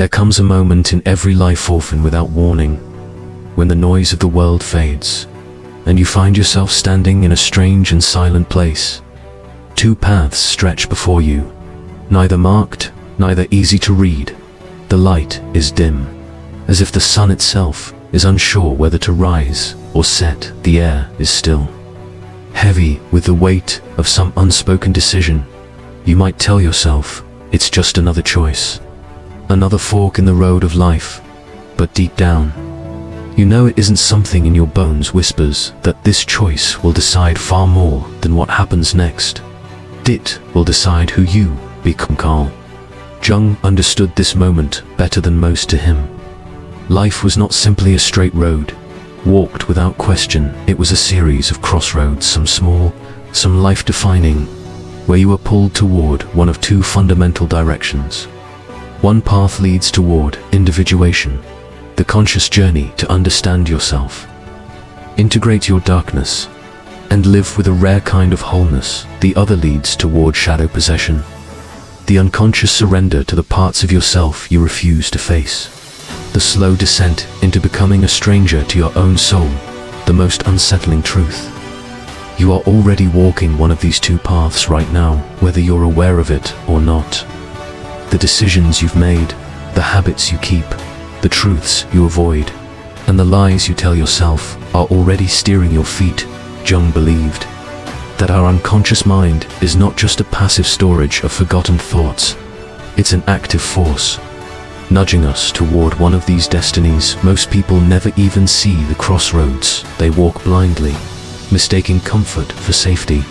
There comes a moment in every life, often without warning, when the noise of the world fades, and you find yourself standing in a strange and silent place. Two paths stretch before you, neither marked, neither easy to read. The light is dim, as if the sun itself is unsure whether to rise or set. The air is still, heavy with the weight of some unspoken decision. You might tell yourself, it's just another choice, another fork in the road of life. But deep down, you know it isn't. Something in your bones whispers that this choice will decide far more than what happens next. It will decide who you become. Carl Jung understood this moment better than most. To him, life was not simply a straight road, walked without question. It was a series of crossroads, some small, some life-defining, where you were pulled toward one of two fundamental directions. One path leads toward individuation, the conscious journey to understand yourself, integrate your darkness, and live with a rare kind of wholeness. The other leads toward shadow possession, the unconscious surrender to the parts of yourself you refuse to face, the slow descent into becoming a stranger to your own soul. The most unsettling truth: you are already walking one of these two paths right now, whether you're aware of it or not. The decisions you've made, the habits you keep, the truths you avoid, and the lies you tell yourself are already steering your feet. Jung believed that our unconscious mind is not just a passive storage of forgotten thoughts. It's an active force, nudging us toward one of these destinies. Most people never even see the crossroads. They walk blindly, mistaking comfort for safety,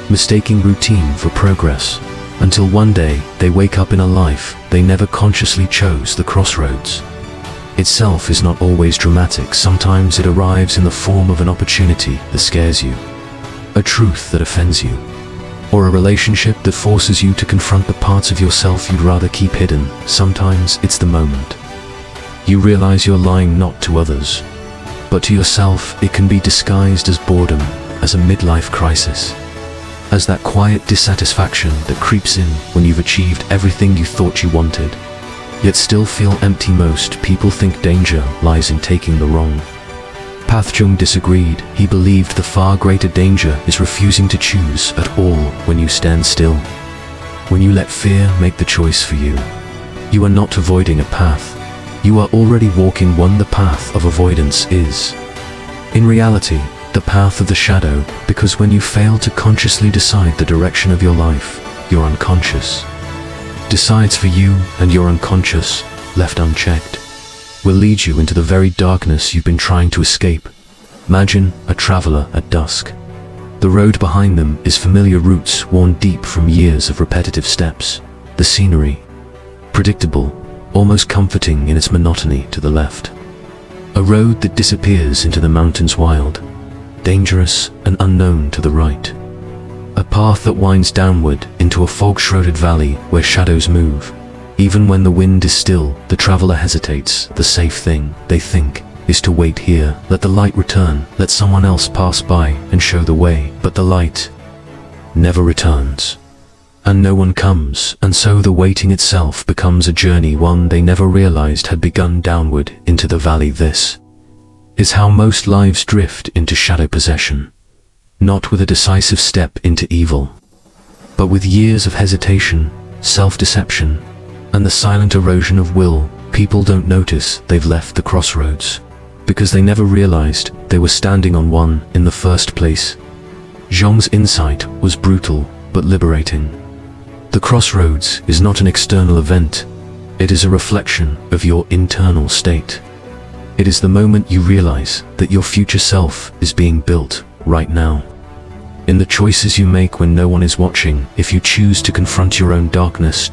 mistaking routine for progress, until one day they wake up in a life they never consciously chose. The crossroads itself is not always dramatic. Sometimes it arrives in the form of an opportunity that scares you, a truth that offends you, or a relationship that forces you to confront the parts of yourself you'd rather keep hidden. Sometimes it's the moment you realize you're lying not to others, but to yourself. It can be disguised as boredom, as a midlife crisis, as that quiet dissatisfaction that creeps in when you've achieved everything you thought you wanted, yet still feel empty. Most people think danger lies in taking the wrong path. Jung disagreed. He believed the far greater danger is refusing to choose at all. When you stand still, when you let fear make the choice for you, you are not avoiding a path. You are already walking one. The path of avoidance is, in reality, the path of the shadow, because when you fail to consciously decide the direction of your life, your unconscious decides for you, and your unconscious, left unchecked, will lead you into the very darkness you've been trying to escape. Imagine a traveler at dusk. The road behind them is familiar routes worn deep from years of repetitive steps. The scenery, predictable, almost comforting in its monotony to the left. A road that disappears into the mountains, wild, dangerous, and unknown to the right. A path that winds downward into a fog-shrouded valley where shadows move. Even when the wind is still, the traveler hesitates. The safe thing, they think, is to wait here, let the light return, let someone else pass by and show the way. But the light never returns, and no one comes, and so the waiting itself becomes a journey, one they never realized had begun downward into the valley. This is how most lives drift into shadow possession, not with a decisive step into evil, but with years of hesitation, self-deception, and the silent erosion of will. People don't notice they've left the crossroads, because they never realized they were standing on one in the first place. Jung's insight was brutal but liberating. The crossroads is not an external event. It is a reflection of your internal state. It is the moment you realize that your future self is being built right now, in the choices you make when no one is watching. If you choose to confront your own darkness,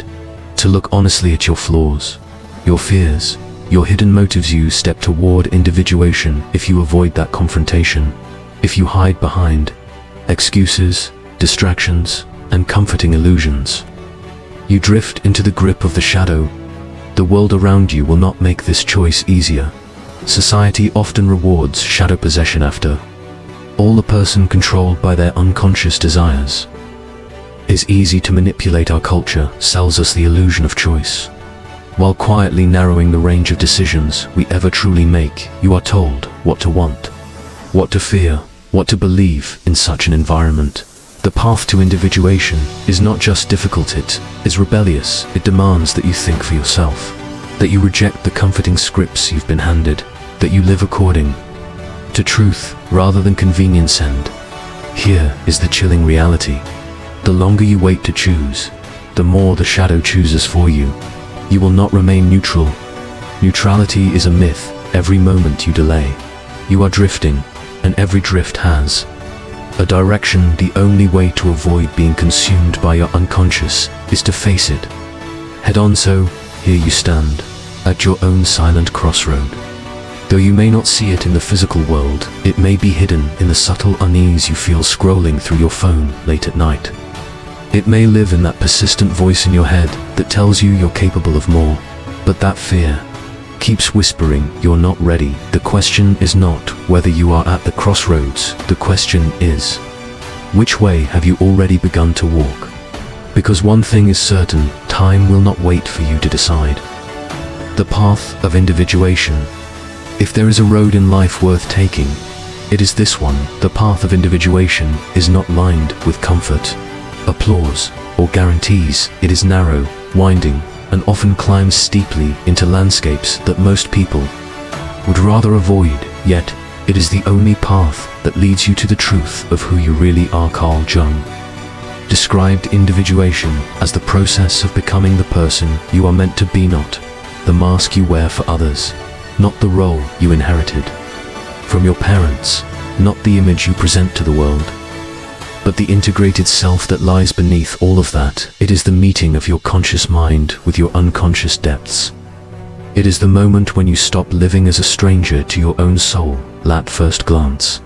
to look honestly at your flaws, your fears, your hidden motives, you step toward individuation. If you avoid that confrontation, if you hide behind excuses, distractions, and comforting illusions, you drift into the grip of the shadow. The world around you will not make this choice easier. Society often rewards shadow possession. After all, a person controlled by their unconscious desires is easy to manipulate. Our culture sells us the illusion of choice, While quietly narrowing the range of decisions we ever truly make, you are told what to want, what to fear, what to believe in such an environment. The path to individuation is not just difficult, it is rebellious. It demands that you think for yourself, that you reject the comforting scripts you've been handed, that you live according to truth rather than convenience. And here is the chilling reality. The longer you wait to choose, the more the shadow chooses for you. You will not remain neutral. Neutrality is a myth. Every moment you delay, you are drifting, and every drift has a direction. The only way to avoid being consumed by your unconscious is to face it head on. So, here you stand, at your own silent crossroad. Though you may not see it in the physical world, it may be hidden in the subtle unease you feel scrolling through your phone late at night. It may live in that persistent voice in your head that tells you you're capable of more, but that fear keeps whispering you're not ready. The question is not whether you are at the crossroads. The question is, which way have you already begun to walk? Because one thing is certain, time will not wait for you to decide. The path of individuation. If there is a road in life worth taking, it is this one. The path of individuation is not lined with comfort, applause, or guarantees. It is narrow, winding, and often climbs steeply into landscapes that most people would rather avoid. Yet, it is the only path that leads you to the truth of who you really are. Carl Jung described individuation as the process of becoming the person you are meant to be, not the mask you wear for others, not the role you inherited from your parents, not the image you present to the world, but the integrated self that lies beneath all of that. It is the meeting of your conscious mind with your unconscious depths. It is the moment when you stop living as a stranger to your own soul. At first glance,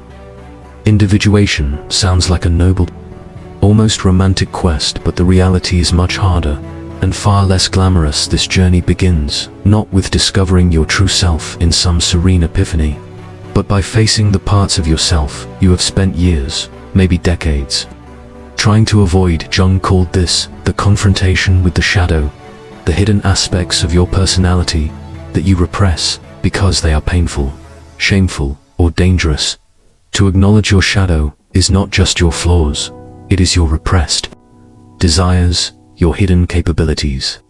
individuation sounds like a noble, almost romantic quest, but the reality is much harder and far less glamorous. This journey begins not with discovering your true self in some serene epiphany, but by facing the parts of yourself you have spent years, maybe decades, trying to avoid. Jung called this the confrontation with the shadow, the hidden aspects of your personality that you repress because they are painful, shameful, or dangerous. To acknowledge your shadow is not just your flaws, it is your repressed desires, your hidden capabilities,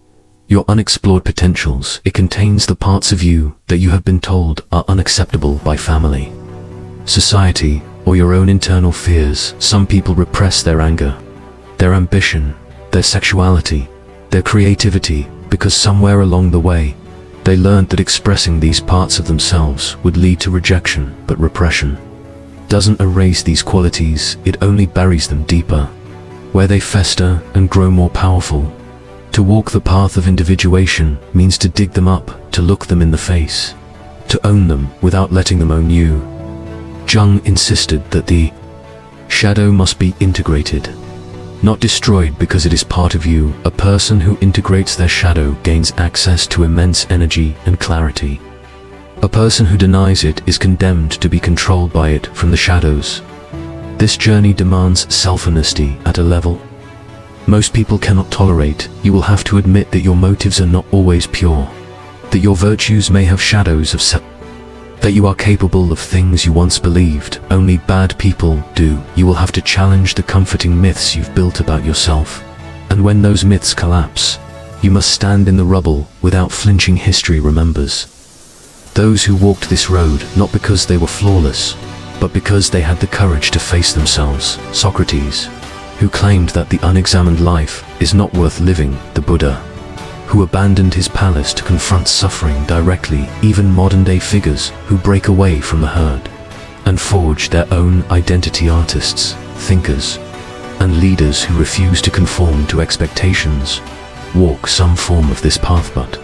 your unexplored potentials. It contains the parts of you that you have been told are unacceptable by family, society, or your own internal fears. Some people repress their anger, their ambition, their sexuality, their creativity, because somewhere along the way, they learned that expressing these parts of themselves would lead to rejection. But repression doesn't erase these qualities, it only buries them deeper, where they fester and grow more powerful. To walk the path of individuation means to dig them up, to look them in the face, to own them without letting them own you. Jung insisted that the shadow must be integrated, not destroyed, because it is part of you. A person who integrates their shadow gains access to immense energy and clarity. A person who denies it is condemned to be controlled by it from the shadows. This journey demands self-honesty at a level most people cannot tolerate. You will have to admit that your motives are not always pure, that your virtues may have shadows of self, that you are capable of things you once believed only bad people do. You will have to challenge the comforting myths you've built about yourself. And when those myths collapse, you must stand in the rubble without flinching. History remembers those who walked this road not because they were flawless, but because they had the courage to face themselves. Socrates, who claimed that the unexamined life is not worth living. The Buddha, who abandoned his palace to confront suffering directly. Even modern-day figures who break away from the herd and forge their own identity. Artists, thinkers, and leaders who refuse to conform to expectations walk some form of this path. But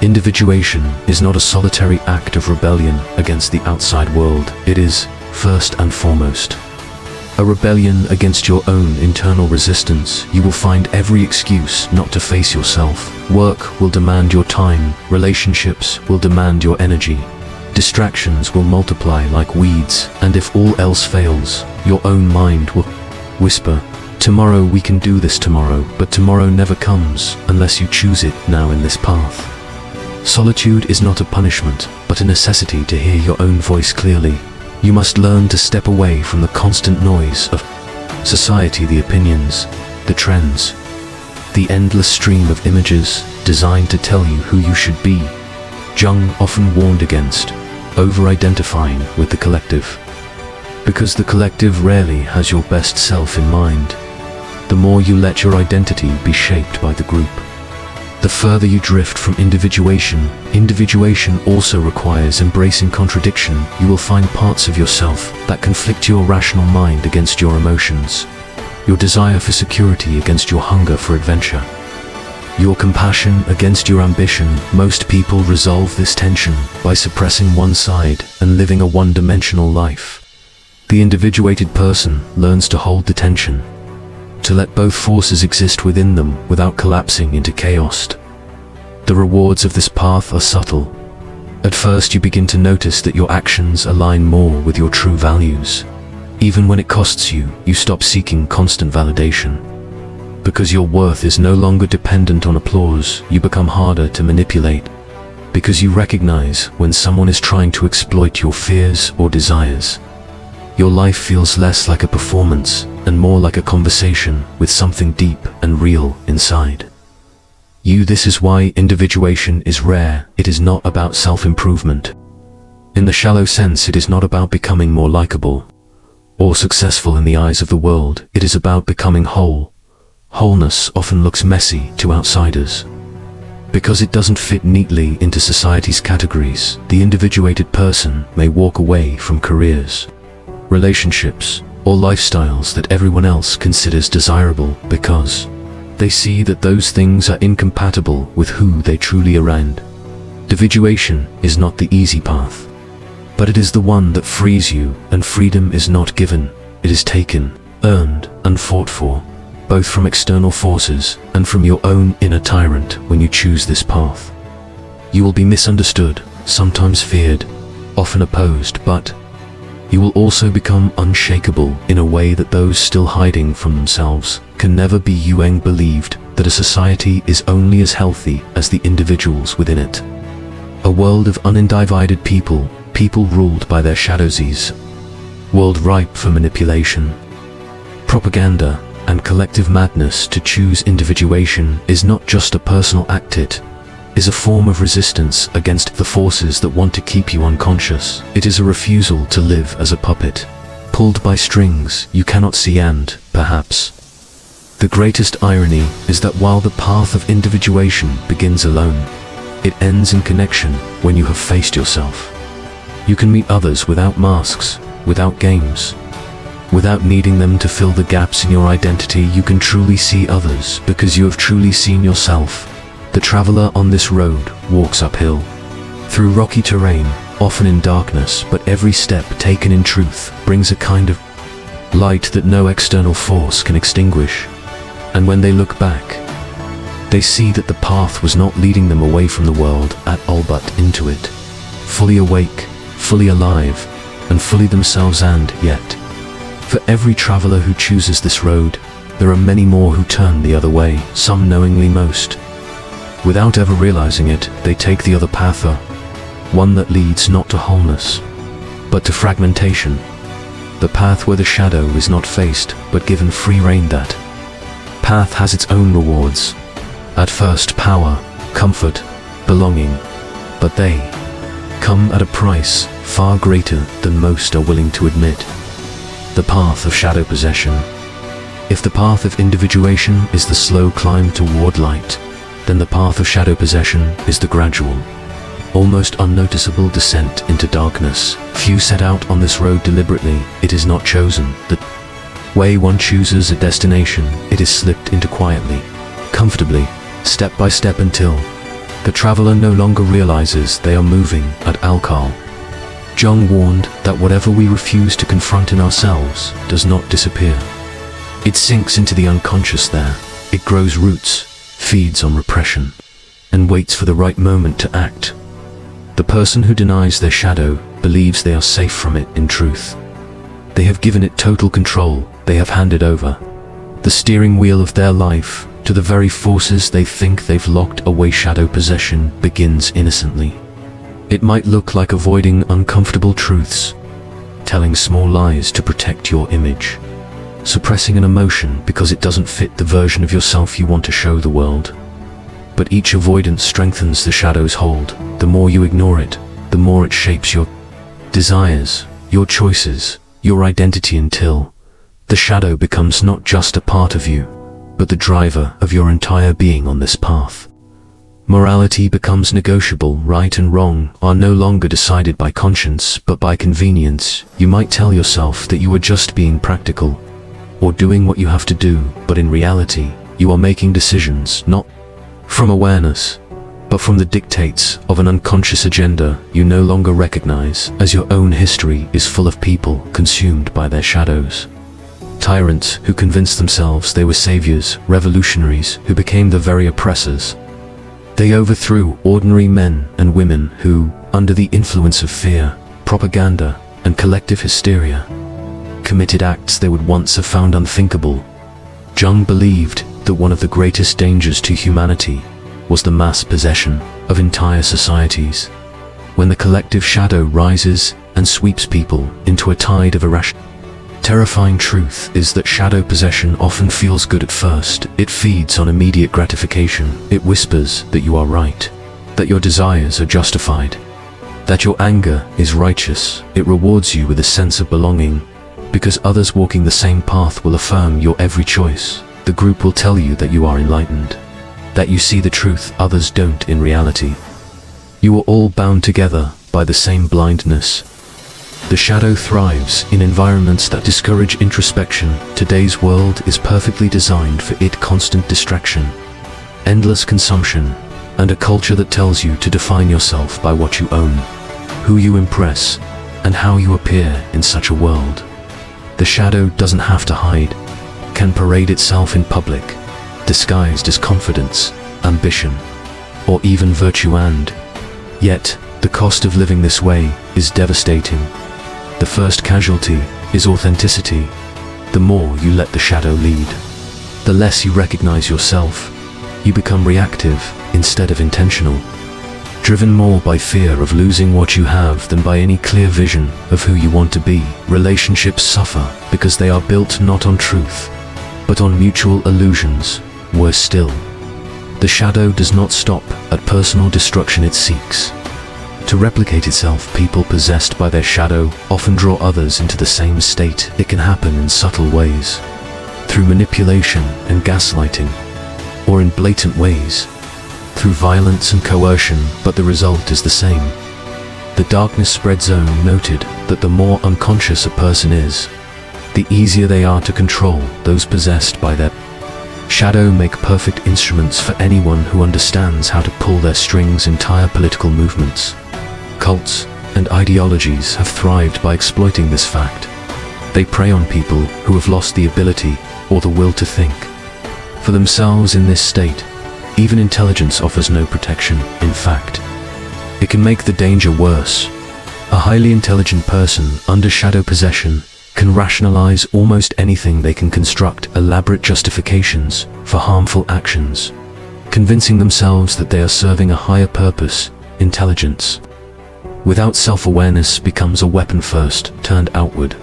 individuation is not a solitary act of rebellion against the outside world. It is, first and foremost, a rebellion against your own internal resistance. You will find every excuse not to face yourself. Work will demand your time, relationships will demand your energy, distractions will multiply like weeds, and if all else fails, your own mind will whisper, "Tomorrow we can do this tomorrow," but tomorrow never comes unless you choose it now. In this path Solitude is not a punishment, but a necessity to hear your own voice clearly. You must learn to step away from the constant noise of society, the opinions, the trends, the endless stream of images designed to tell you who you should be. Jung often warned against over-identifying with the collective, because the collective rarely has your best self in mind. The more you let your identity be shaped by the group, the further you drift from individuation. Individuation also requires embracing contradiction. You will find parts of yourself that conflict your rational mind against your emotions, your desire for security against your hunger for adventure, your compassion against your ambition. Most people resolve this tension by suppressing one side and living a one-dimensional life. The individuated person learns to hold the tension, to let both forces exist within them without collapsing into chaos. The rewards of this path are subtle. At first you begin to notice that your actions align more with your true values. Even when it costs you, you stop seeking constant validation. Because your worth is no longer dependent on applause, you become harder to manipulate. Because you recognize when someone is trying to exploit your fears or desires. Your life feels less like a performance and more like a conversation with something deep and real inside. This is why individuation is rare. It is not about self-improvement. In the shallow sense, it is not about becoming more likable or successful in the eyes of the world. It is about becoming whole. Wholeness often looks messy to outsiders because it doesn't fit neatly into society's categories. The individuated person may walk away from careers, relationships, or lifestyles that everyone else considers desirable because they see that those things are incompatible with who they truly are. Individuation is not the easy path, but it is the one that frees you, and freedom is not given, it is taken, earned, and fought for, both from external forces and from your own inner tyrant. When you choose this path, you will be misunderstood, sometimes feared, often opposed, but you will also become unshakable in a way that those still hiding from themselves can never be. Jung believed that a society is only as healthy as the individuals within it. A world of undivided people, people ruled by their shadows, world ripe for manipulation, propaganda, and collective madness. To choose individuation is not just a personal act, it is a form of resistance against the forces that want to keep you unconscious. It is a refusal to live as a puppet, pulled by strings you cannot see. And, perhaps, the greatest irony is that while the path of individuation begins alone, it ends in connection when you have faced yourself. You can meet others without masks, without games, without needing them to fill the gaps in your identity. You can truly see others because you have truly seen yourself. The traveler on this road walks uphill, through rocky terrain, often in darkness, but every step taken in truth brings a kind of light that no external force can extinguish. And when they look back, they see that the path was not leading them away from the world at all, but into it, fully awake, fully alive, and fully themselves. And yet, for every traveler who chooses this road, there are many more who turn the other way, some knowingly, most without ever realizing it. They take the other path, one that leads not to wholeness, but to fragmentation. The path where the shadow is not faced, but given free rein. That path has its own rewards. At first, power, comfort, belonging, but they come at a price far greater than most are willing to admit. The path of shadow possession. If the path of individuation is the slow climb toward light, then the path of shadow possession is the gradual, almost unnoticeable descent into darkness. Few set out on this road deliberately. It is not chosen. The way one chooses a destination, it is slipped into quietly, comfortably, step by step, until the traveler no longer realizes they are moving at alcohol. Jung warned that whatever we refuse to confront in ourselves does not disappear. It sinks into the unconscious there. It grows roots, feeds on repression, and waits for the right moment to act. The person who denies their shadow believes they are safe from it. In truth, they have given it total control. They have handed over the steering wheel of their life to the very forces they think they've locked away. Shadow possession begins innocently. It might look like avoiding uncomfortable truths, telling small lies to protect your image, suppressing an emotion because it doesn't fit the version of yourself you want to show the world. But each avoidance strengthens the shadow's hold. The more you ignore it, the more it shapes your desires, your choices, your identity, until the shadow becomes not just a part of you, but the driver of your entire being on this path. Morality becomes negotiable. Right and wrong are no longer decided by conscience, but by convenience. You might tell yourself that you are just being practical, or doing what you have to do, but in reality, you are making decisions not from awareness, but from the dictates of an unconscious agenda you no longer recognize, as your own history is full of people consumed by their shadows. Tyrants who convinced themselves they were saviors, revolutionaries who became the very oppressors. They overthrew ordinary men and women who, under the influence of fear, propaganda, and collective hysteria, committed acts they would once have found unthinkable. Jung believed that one of the greatest dangers to humanity was the mass possession of entire societies. When the collective shadow rises and sweeps people into a tide of irrational. Terrifying truth is that shadow possession often feels good at first. It feeds on immediate gratification. It whispers that you are right, that your desires are justified, that your anger is righteous. It rewards you with a sense of belonging, because others walking the same path will affirm your every choice. The group will tell you that you are enlightened, that you see the truth others don't in reality. You are all bound together by the same blindness. The shadow thrives in environments that discourage introspection. Today's world is perfectly designed for it: constant distraction, endless consumption, and a culture that tells you to define yourself by what you own, who you impress, and how you appear in such a world. The shadow doesn't have to hide, can parade itself in public, disguised as confidence, ambition, or even virtue, and yet, the cost of living this way is devastating. The first casualty is authenticity. The more you let the shadow lead, the less you recognize yourself. You become reactive instead of intentional, driven more by fear of losing what you have than by any clear vision of who you want to be. Relationships suffer because they are built not on truth, but on mutual illusions. Worse still, the shadow does not stop at personal destruction. It seeks to replicate itself. People possessed by their shadow often draw others into the same state. It can happen in subtle ways, through manipulation and gaslighting, or in blatant ways, through violence and coercion, but the result is the same. The Darkness Spread Zone noted that the more unconscious a person is, the easier they are to control. Those possessed by their shadow make perfect instruments for anyone who understands how to pull their strings. Entire political movements, cults, and ideologies have thrived by exploiting this fact. They prey on people who have lost the ability or the will to think for themselves. In this state, even intelligence offers no protection. In fact, it can make the danger worse. A highly intelligent person under shadow possession can rationalize almost anything. They can construct elaborate justifications for harmful actions, convincing themselves that they are serving a higher purpose. Intelligence without self-awareness becomes a weapon, first turned outward,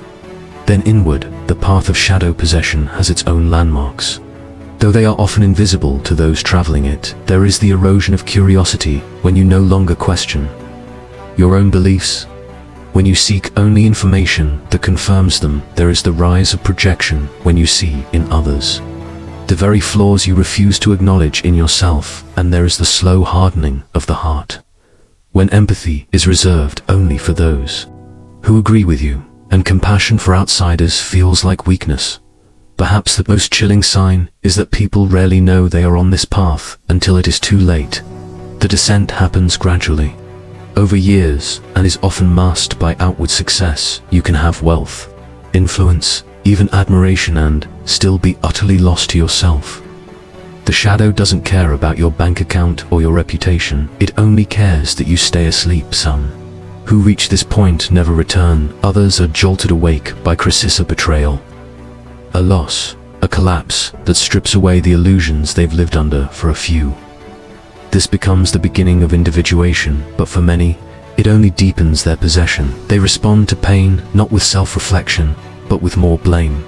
then inward. The path of shadow possession has its own landmarks. Though they are often invisible to those traveling it, there is the erosion of curiosity when you no longer question your own beliefs. When you seek only information that confirms them, there is the rise of projection when you see in others the very flaws you refuse to acknowledge in yourself, and there is the slow hardening of the heart when empathy is reserved only for those who agree with you, and compassion for outsiders feels like weakness. Perhaps the most chilling sign is that people rarely know they are on this path until it is too late. The descent happens gradually, over years, and is often masked by outward success. You can have wealth, influence, even admiration, and still be utterly lost to yourself. The shadow doesn't care about your bank account or your reputation. It only cares that you stay asleep. Some who reach this point never return. Others are jolted awake by crisis, a betrayal, a loss, a collapse that strips away the illusions they've lived under for a few. This becomes the beginning of individuation, but for many, it only deepens their possession. They respond to pain not with self-reflection, but with more blame,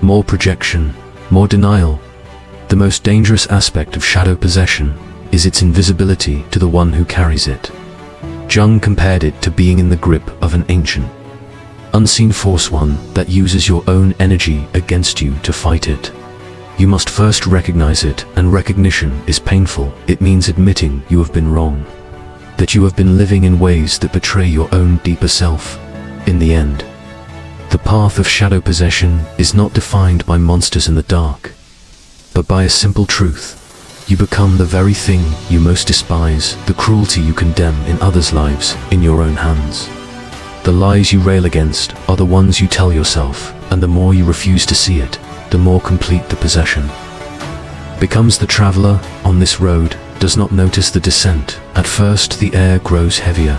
more projection, more denial. The most dangerous aspect of shadow possession is its invisibility to the one who carries it. Jung compared it to being in the grip of an ancient, unseen force, one that uses your own energy against you to fight it. You must first recognize it, and recognition is painful. It means admitting you have been wrong, that you have been living in ways that betray your own deeper self. In the end, the path of shadow possession is not defined by monsters in the dark, but by a simple truth. You become the very thing you most despise, the cruelty you condemn in others' lives in your own hands. The lies you rail against are the ones you tell yourself, and the more you refuse to see it, the more complete the possession becomes. The traveler on this road does not notice the descent. At first the air grows heavier,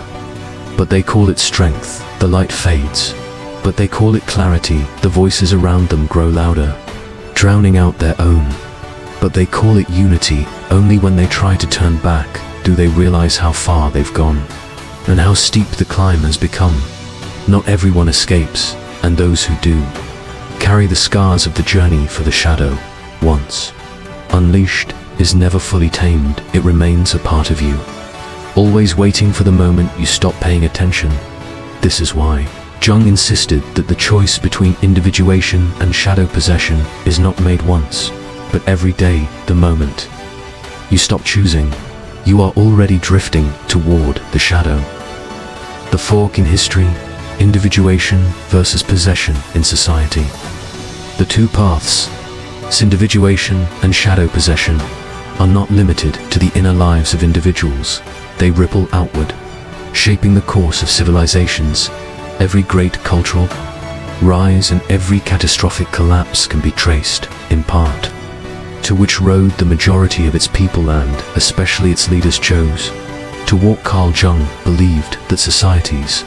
but they call it strength. The light fades, but they call it clarity. The voices around them grow louder, drowning out their own, but they call it unity. Only when they try to turn back do they realize how far they've gone, and how steep the climb has become. Not everyone escapes, and those who do carry the scars of the journey, for the shadow, once unleashed, is never fully tamed. It remains a part of you, always waiting for the moment you stop paying attention. This is why Jung insisted that the choice between individuation and shadow possession is not made once, but every day. The moment you stop choosing, you are already drifting toward the shadow. The fork in history: individuation versus possession in society. The two paths, individuation and shadow possession, are not limited to the inner lives of individuals. They ripple outward, shaping the course of civilizations. Every great cultural rise and every catastrophic collapse can be traced, in part, to which road the majority of its people, and especially its leaders, chose to walk. Carl Jung believed that societies,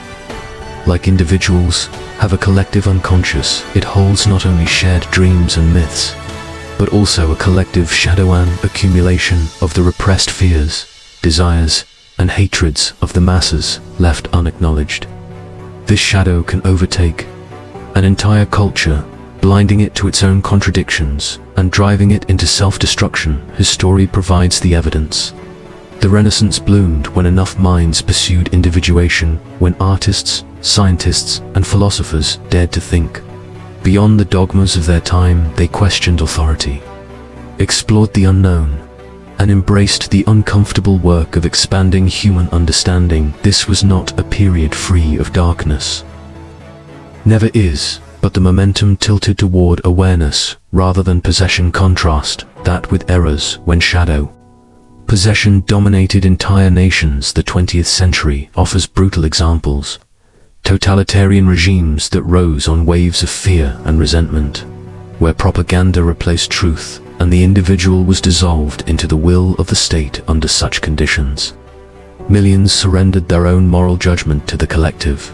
like individuals, have a collective unconscious. It holds not only shared dreams and myths, but also a collective shadowland, accumulation of the repressed fears, desires, and hatreds of the masses left unacknowledged. This shadow can overtake an entire culture, blinding it to its own contradictions and driving it into self-destruction. His story provides the evidence. The Renaissance bloomed when enough minds pursued individuation, when artists, scientists, and philosophers dared to think beyond the dogmas of their time. They questioned authority, explored the unknown, and embraced the uncomfortable work of expanding human understanding. This was not a period free of darkness. Never is, but the momentum tilted toward awareness rather than possession. Contrast that with eras when shadow possession dominated entire nations. The 20th century offers brutal examples: totalitarian regimes that rose on waves of fear and resentment, where propaganda replaced truth and the individual was dissolved into the will of the state. Under such conditions, millions surrendered their own moral judgment to the collective,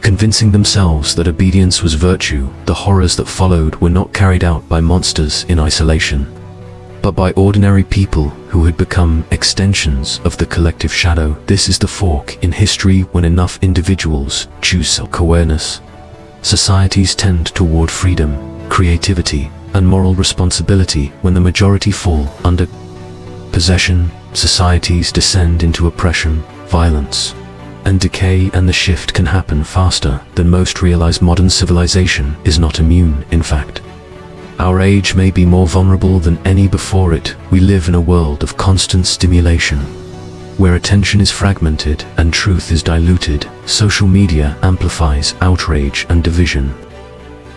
convincing themselves that obedience was virtue. The horrors that followed were not carried out by monsters in isolation, but by ordinary people who had become extensions of the collective shadow. This is the fork in history. When enough individuals choose self-awareness, societies tend toward freedom, creativity, and moral responsibility. When the majority fall under possession, societies descend into oppression, violence, and decay, and the shift can happen faster than most realize. Modern civilization is not immune. In fact, our age may be more vulnerable than any before it. We live in a world of constant stimulation, where attention is fragmented and truth is diluted. Social media amplifies outrage and division,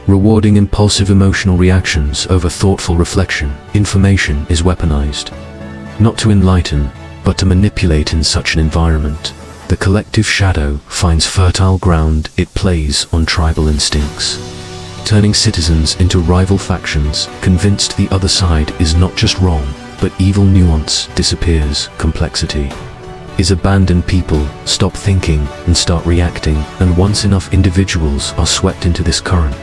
rewarding impulsive emotional reactions over thoughtful reflection. Information is weaponized, not to enlighten, but to manipulate. In such an environment, the collective shadow finds fertile ground. It plays on tribal instincts, turning citizens into rival factions, convinced the other side is not just wrong, but evil. Nuance disappears, complexity is abandoned. People stop thinking and start reacting, and once enough individuals are swept into this current,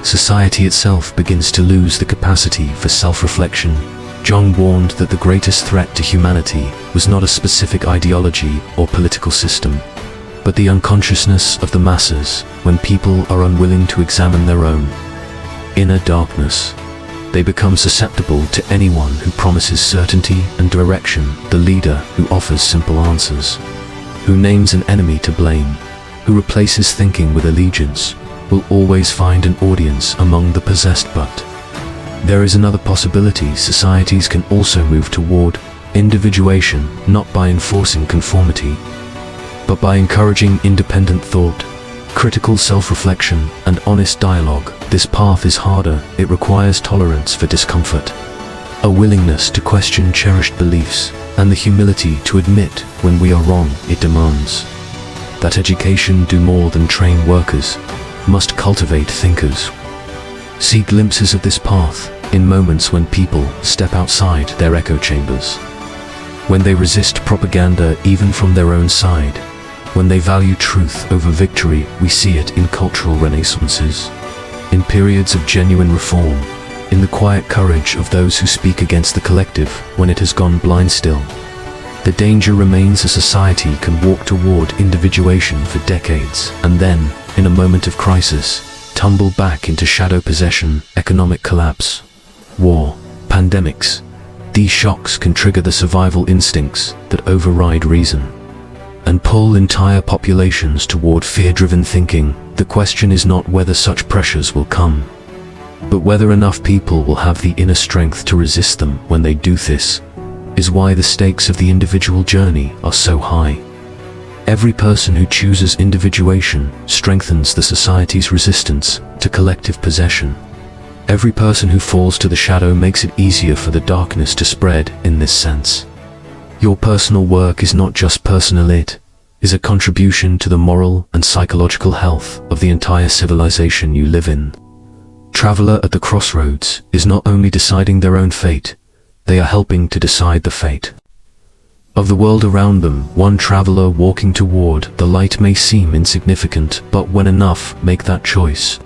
society itself begins to lose the capacity for self-reflection. Jung warned that the greatest threat to humanity was not a specific ideology or political system, but the unconsciousness of the masses when people are unwilling to examine their own inner darkness. They become susceptible to anyone who promises certainty and direction, the leader who offers simple answers, who names an enemy to blame, who replaces thinking with allegiance, will always find an audience among the possessed. But there is another possibility. Societies can also move toward individuation, not by enforcing conformity, but by encouraging independent thought, critical self-reflection, and honest dialogue. This path is harder. It requires tolerance for discomfort, a willingness to question cherished beliefs, and the humility to admit when we are wrong. It demands that education do more than train workers, must cultivate thinkers. See glimpses of this path in moments when people step outside their echo chambers, when they resist propaganda even from their own side, when they value truth over victory. We see it in cultural renaissances, in periods of genuine reform, in the quiet courage of those who speak against the collective when it has gone blind. Still, the danger remains. A society can walk toward individuation for decades and then, in a moment of crisis, tumble back into shadow possession. Economic collapse, war, pandemics. These shocks can trigger the survival instincts that override reason and pull entire populations toward fear-driven thinking. The question is not whether such pressures will come, but whether enough people will have the inner strength to resist them. When they do, this is why the stakes of the individual journey are so high. Every person who chooses individuation strengthens the society's resistance to collective possession. Every person who falls to the shadow makes it easier for the darkness to spread. In this sense, your personal work is not just personal, it is a contribution to the moral and psychological health of the entire civilization you live in. Traveler at the crossroads is not only deciding their own fate, they are helping to decide the fate of the world around them. One traveler walking toward the light may seem insignificant, but when enough make that choice,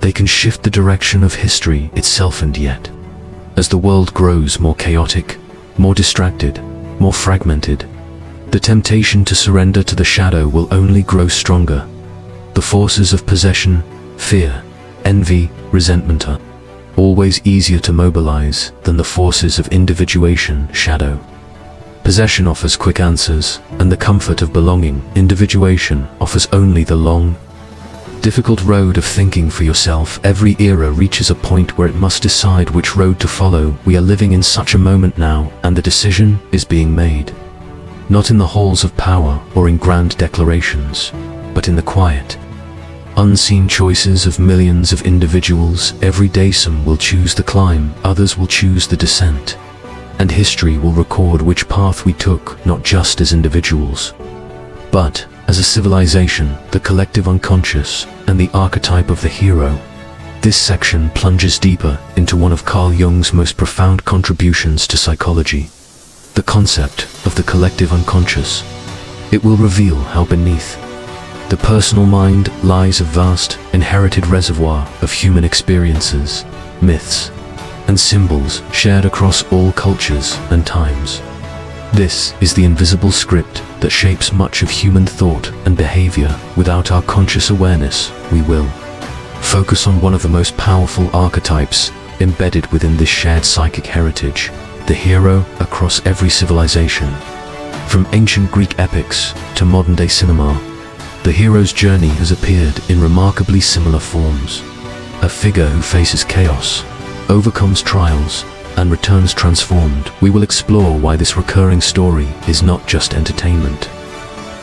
they can shift the direction of history itself. And yet, as the world grows more chaotic, more distracted, more fragmented, the temptation to surrender to the shadow will only grow stronger. The forces of possession, fear, envy, resentment are always easier to mobilize than the forces of individuation. Shadow possession offers quick answers and the comfort of belonging. Individuation offers only the long, difficult road of thinking for yourself. Every era reaches a point where it must decide which road to follow. We are living in such a moment now, and the decision is being made, not in the halls of power or in grand declarations, but in the quiet, unseen choices of millions of individuals. Every day some will choose the climb, others will choose the descent, and history will record which path we took, not just as individuals, but as a civilization. The collective unconscious and the archetype of the hero. This section plunges deeper into one of Carl Jung's most profound contributions to psychology, the concept of the collective unconscious. It will reveal how beneath the personal mind lies a vast, inherited reservoir of human experiences, myths, and symbols shared across all cultures and times. This is the invisible script that shapes much of human thought and behavior. Without our conscious awareness, we will focus on one of the most powerful archetypes embedded within this shared psychic heritage, the hero. Across every civilization, from ancient Greek epics to modern-day cinema, the hero's journey has appeared in remarkably similar forms. A figure who faces chaos, overcomes trials, and returns transformed. We will explore why this recurring story is not just entertainment,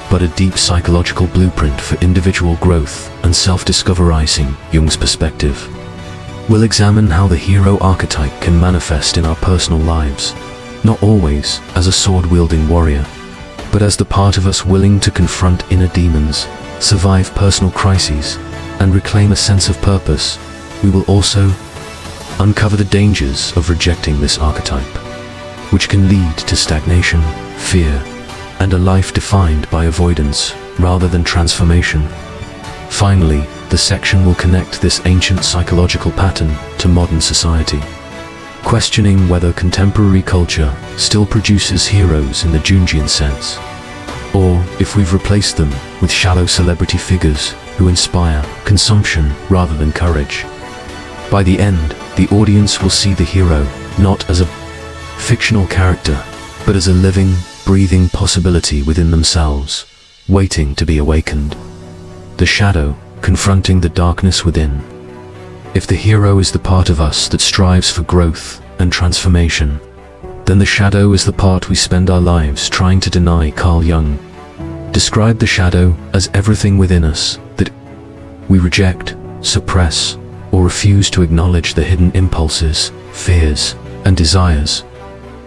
but a deep psychological blueprint for individual growth and self-discovery. Jung's perspective. We'll examine how the hero archetype can manifest in our personal lives, not always as a sword-wielding warrior, but as the part of us willing to confront inner demons, survive personal crises, and reclaim a sense of purpose. We will also uncover the dangers of rejecting this archetype, which can lead to stagnation, fear, and a life defined by avoidance rather than transformation. Finally, the section will connect this ancient psychological pattern to modern society, questioning whether contemporary culture still produces heroes in the Jungian sense, or if we've replaced them with shallow celebrity figures who inspire consumption rather than courage. By the end, the audience will see the hero not as a fictional character, but as a living, breathing possibility within themselves, waiting to be awakened. The shadow, confronting the darkness within. If the hero is the part of us that strives for growth and transformation, then the shadow is the part we spend our lives trying to deny. Carl Jung described the shadow as everything within us that we reject, suppress, or refuse to acknowledge, the hidden impulses, fears, and desires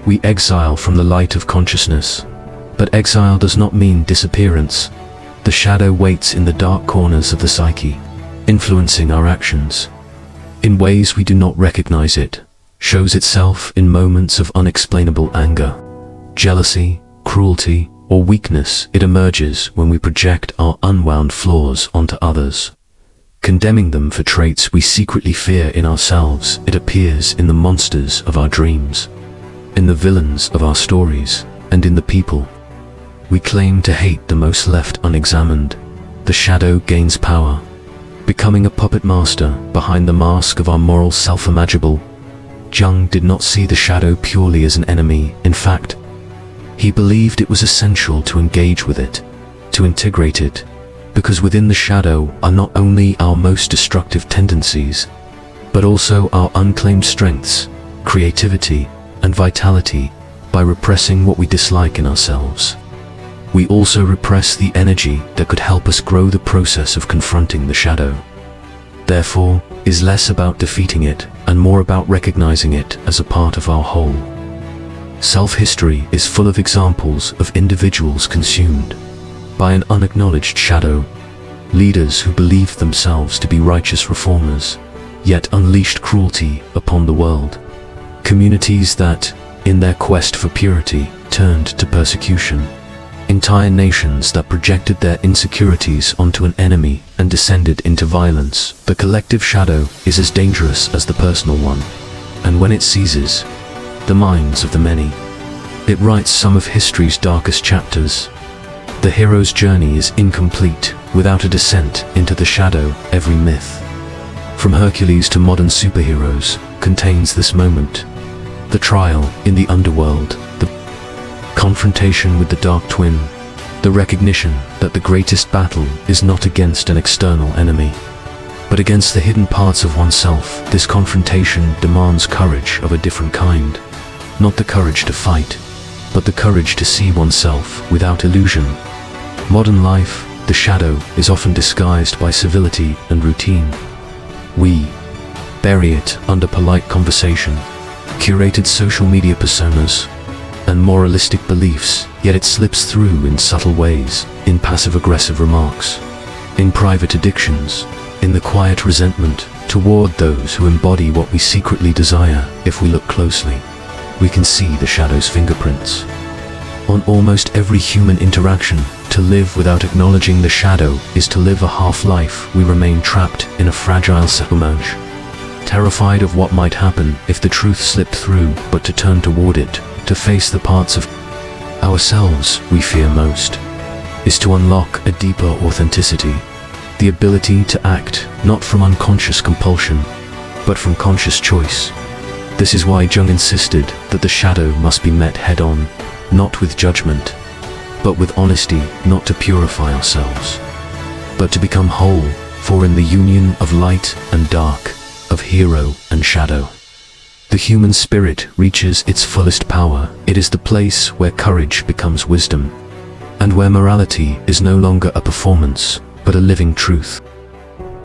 we exile from the light of consciousness. But exile does not mean disappearance. The shadow waits in the dark corners of the psyche, influencing our actions in ways we do not recognize. It shows itself in moments of unexplainable anger, jealousy, cruelty, or weakness. It emerges when we project our unwound flaws onto others, condemning them for traits we secretly fear in ourselves. It appears in the monsters of our dreams, in the villains of our stories, and in the people we claim to hate the most left unexamined. The shadow gains power, becoming a puppet master behind the mask of our moral self-imaginable. Jung did not see the shadow purely as an enemy. In fact, he believed it was essential to engage with it, to integrate it, because within the shadow are not only our most destructive tendencies, but also our unclaimed strengths, creativity, and vitality. By repressing what we dislike in ourselves, we also repress the energy that could help us grow. The process of confronting the shadow, therefore, is less about defeating it and more about recognizing it as a part of our whole. Self-history is full of examples of individuals consumed by an unacknowledged shadow, leaders who believed themselves to be righteous reformers, yet unleashed cruelty upon the world. Communities that, in their quest for purity, turned to persecution. Entire nations that projected their insecurities onto an enemy and descended into violence. The collective shadow is as dangerous as the personal one, and when it seizes the minds of the many, it writes some of history's darkest chapters. The hero's journey is incomplete without a descent into the shadow. Every myth, from Hercules to modern superheroes, contains this moment. The trial in the underworld, the confrontation with the dark twin, the recognition that the greatest battle is not against an external enemy, but against the hidden parts of oneself. This confrontation demands courage of a different kind. Not the courage to fight, but the courage to see oneself without illusion. Modern life, the shadow, is often disguised by civility and routine. We bury it under polite conversation, curated social media personas, and moralistic beliefs, yet it slips through in subtle ways, in passive-aggressive remarks, in private addictions, in the quiet resentment toward those who embody what we secretly desire. If we look closely, we can see the shadow's fingerprints on almost every human interaction. To live without acknowledging the shadow is to live a half-life. We remain trapped in a fragile settlement, terrified of what might happen if the truth slipped through. But to turn toward it, to face the parts of ourselves we fear most, is to unlock a deeper authenticity, the ability to act not from unconscious compulsion, but from conscious choice. This is why Jung insisted that the shadow must be met head-on, not with judgment, but with honesty. Not to purify ourselves, but to become whole. For in the union of light and dark, of hero and shadow, the human spirit reaches its fullest power. It is the place where courage becomes wisdom, and where morality is no longer a performance, but a living truth.